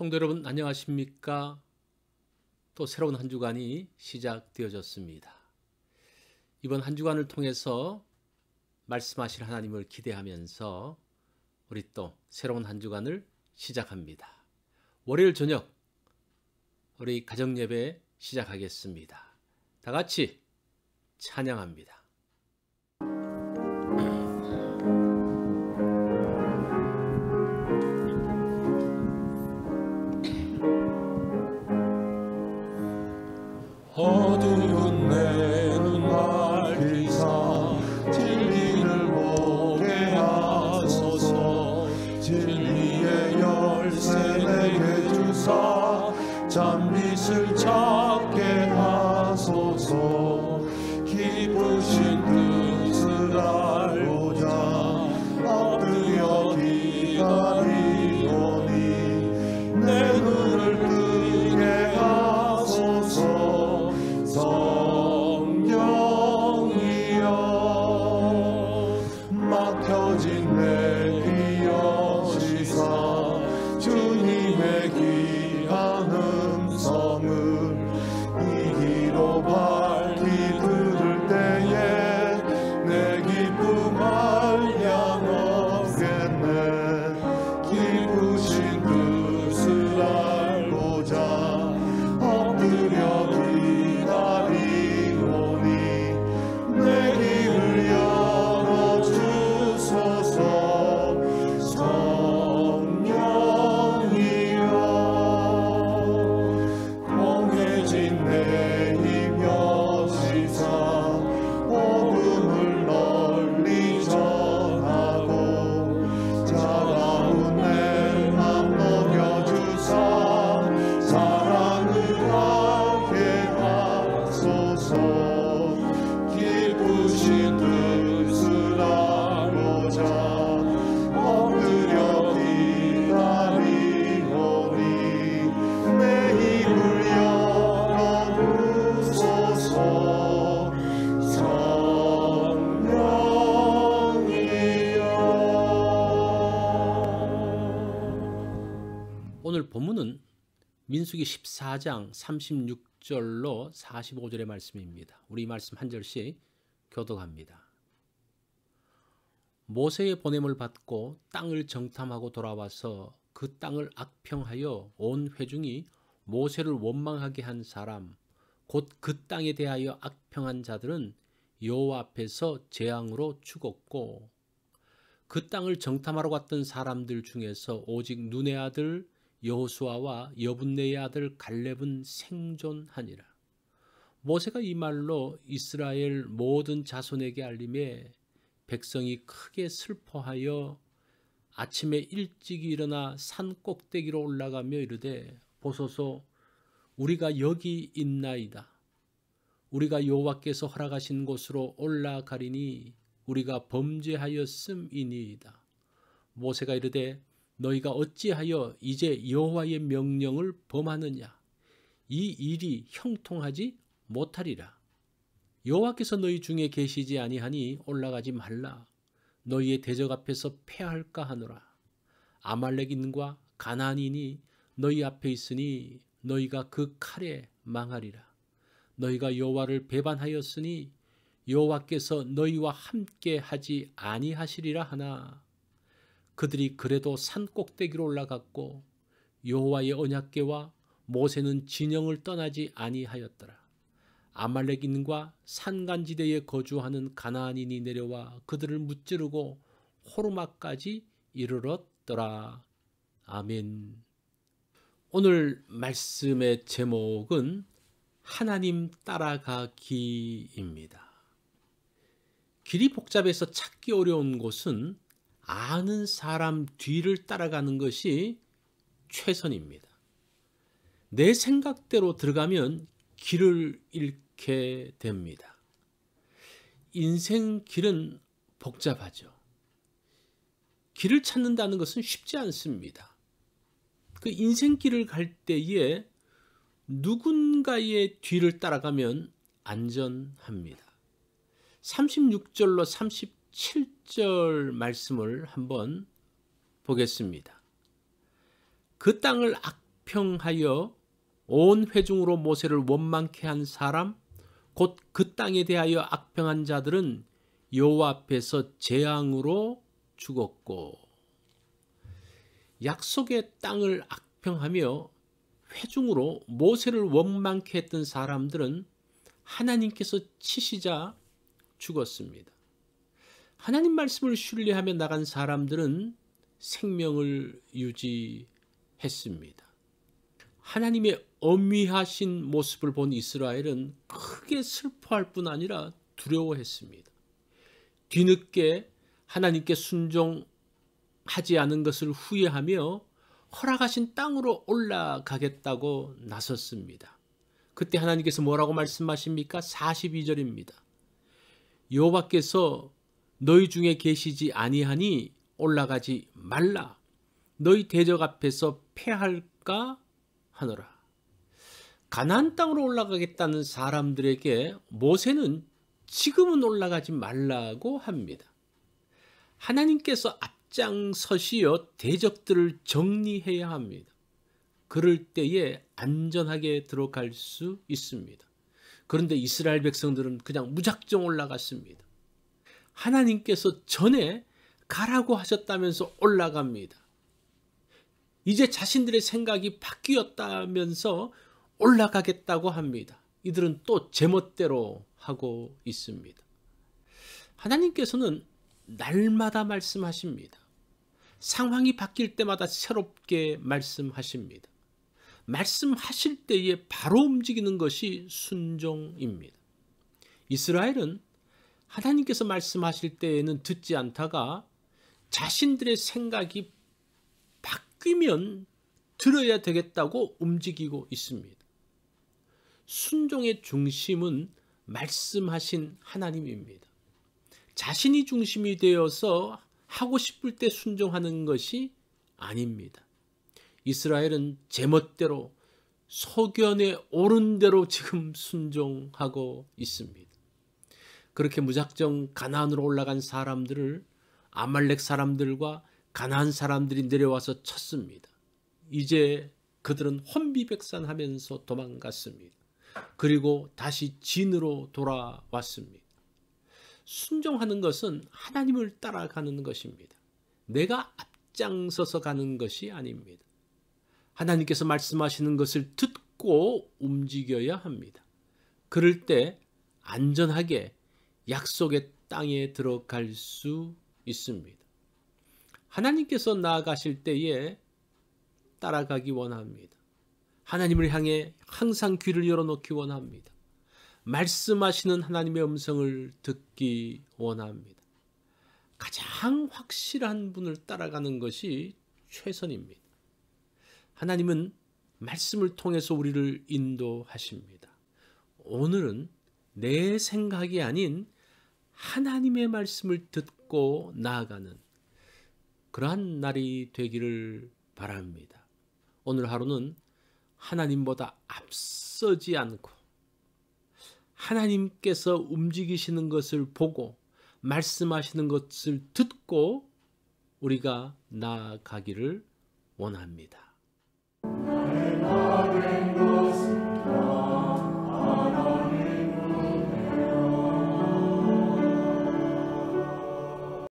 성도 여러분 안녕하십니까? 또 새로운 한 주간이 시작되어졌습니다. 이번 한 주간을 통해서 말씀하실 하나님을 기대하면서 우리 또 새로운 한 주간을 시작합니다. 월요일 저녁 우리 가정예배 시작하겠습니다. 다 같이 찬양합니다. 어두운 내 눈 밝히사 진리를 보게 하소서. 진리의 열쇠 내게 주사 잠빛을 찾게 하소서. 기쁘신 뜻을 알고자 엎드려 기다리오니 내 눈을 뜨게 하소서. 성령이여 막혀진 내 이어시사 주님의 귀한 음성을 이 귀로 밝히 들을 때에 내 기쁨 한량없겠네. 기쁘신 뜻을 알고자 엎드려 기다리오니 내 길을 열어주소서. 성령이여 공해진 내 힘 여시사 복음을 널리 전하고 차가운 내 맘 녹여주사 사랑을 하게 하소서. 기쁘신 뜻을 알고자 엎드려 기다리오니 내 입을 열어주소서. 성령이여. 오늘 본문은 민수기 14장 36절로 45절의 말씀입니다. 우리 말씀 한 절씩 교독합니다. 모세의 보냄을 받고 땅을 정탐하고 돌아와서 그 땅을 악평하여 온 회중이 모세를 원망하게 한 사람 곧 그 땅에 대하여 악평한 자들은 여호와 앞에서 재앙으로 죽었고 그 땅을 정탐하러 갔던 사람들 중에서 오직 눈의 아들 여호수아와 여분네의 아들 갈렙은 생존하니라. 모세가 이 말로 이스라엘 모든 자손에게 알림해 백성이 크게 슬퍼하여 아침에 일찍 일어나 산 꼭대기로 올라가며 이르되 보소서 우리가 여기 있나이다. 우리가 여호와께서 허락하신 곳으로 올라가리니 우리가 범죄하였음이니이다. 모세가 이르되 너희가 어찌하여 이제 여호와의 명령을 범하느냐. 이 일이 형통하지 못하리라. 여호와께서 너희 중에 계시지 아니하니 올라가지 말라. 너희의 대적 앞에서 패할까 하노라. 아말렉인과 가나안인이 너희 앞에 있으니 너희가 그 칼에 망하리라. 너희가 여호와를 배반하였으니 여호와께서 너희와 함께 하지 아니하시리라 하나. 그들이 그래도 산 꼭대기로 올라갔고 여호와의 언약궤와 모세는 진영을 떠나지 아니하였더라. 아말렉인과 산간지대에 거주하는 가나안인이 내려와 그들을 무찌르고 호르마까지 이르렀더라. 아멘. 오늘 말씀의 제목은 하나님 따라가기입니다. 길이 복잡해서 찾기 어려운 곳은 아는 사람 뒤를 따라가는 것이 최선입니다. 내 생각대로 들어가면 길을 잃게 됩니다. 인생 길은 복잡하죠. 길을 찾는다는 것은 쉽지 않습니다. 그 인생길을 갈 때에 누군가의 뒤를 따라가면 안전합니다. 36절로 37절 말씀을 한번 보겠습니다. 그 땅을 악평하여 온 회중으로 모세를 원망케 한 사람, 곧 그 땅에 대하여 악평한 자들은 여호와 앞에서 재앙으로 죽었고, 약속의 땅을 악평하며 회중으로 모세를 원망케 했던 사람들은 하나님께서 치시자 죽었습니다. 하나님 말씀을 신뢰하며 나간 사람들은 생명을 유지했습니다. 하나님의 엄위하신 모습을 본 이스라엘은 크게 슬퍼할 뿐 아니라 두려워했습니다. 뒤늦게 하나님께 순종하지 않은 것을 후회하며 허락하신 땅으로 올라가겠다고 나섰습니다. 그때 하나님께서 뭐라고 말씀하십니까? 42절입니다. 여호와께서 너희 중에 계시지 아니하니 올라가지 말라. 너희 대적 앞에서 패할까 하노라. 가나안 땅으로 올라가겠다는 사람들에게 모세는 지금은 올라가지 말라고 합니다. 하나님께서 앞장서시어 대적들을 정리해야 합니다. 그럴 때에 안전하게 들어갈 수 있습니다. 그런데 이스라엘 백성들은 그냥 무작정 올라갔습니다. 하나님께서 전에 가라고 하셨다면서 올라갑니다. 이제 자신들의 생각이 바뀌었다면서 올라가겠다고 합니다. 이들은 또 제멋대로 하고 있습니다. 하나님께서는 날마다 말씀하십니다. 상황이 바뀔 때마다 새롭게 말씀하십니다. 말씀하실 때에 바로 움직이는 것이 순종입니다. 이스라엘은 하나님께서 말씀하실 때에는 듣지 않다가 자신들의 생각이 바뀌면 들어야 되겠다고 움직이고 있습니다. 순종의 중심은 말씀하신 하나님입니다. 자신이 중심이 되어서 하고 싶을 때 순종하는 것이 아닙니다. 이스라엘은 제멋대로 소견에 오른 대로 지금 순종하고 있습니다. 그렇게 무작정 가나안으로 올라간 사람들을 아말렉 사람들과 가나안 사람들이 내려와서 쳤습니다. 이제 그들은 혼비백산하면서 도망갔습니다. 그리고 다시 진으로 돌아왔습니다. 순종하는 것은 하나님을 따라가는 것입니다. 내가 앞장서서 가는 것이 아닙니다. 하나님께서 말씀하시는 것을 듣고 움직여야 합니다. 그럴 때 안전하게 약속의 땅에 들어갈 수 있습니다. 하나님께서 나아가실 때에 따라가기 원합니다. 하나님을 향해 항상 귀를 열어놓기 원합니다. 말씀하시는 하나님의 음성을 듣기 원합니다. 가장 확실한 분을 따라가는 것이 최선입니다. 하나님은 말씀을 통해서 우리를 인도하십니다. 오늘은 내 생각이 아닌 하나님의 말씀을 듣고 나아가는 그러한 날이 되기를 바랍니다. 오늘 하루는 하나님보다 앞서지 않고 하나님께서 움직이시는 것을 보고 말씀하시는 것을 듣고 우리가 나아가기를 원합니다.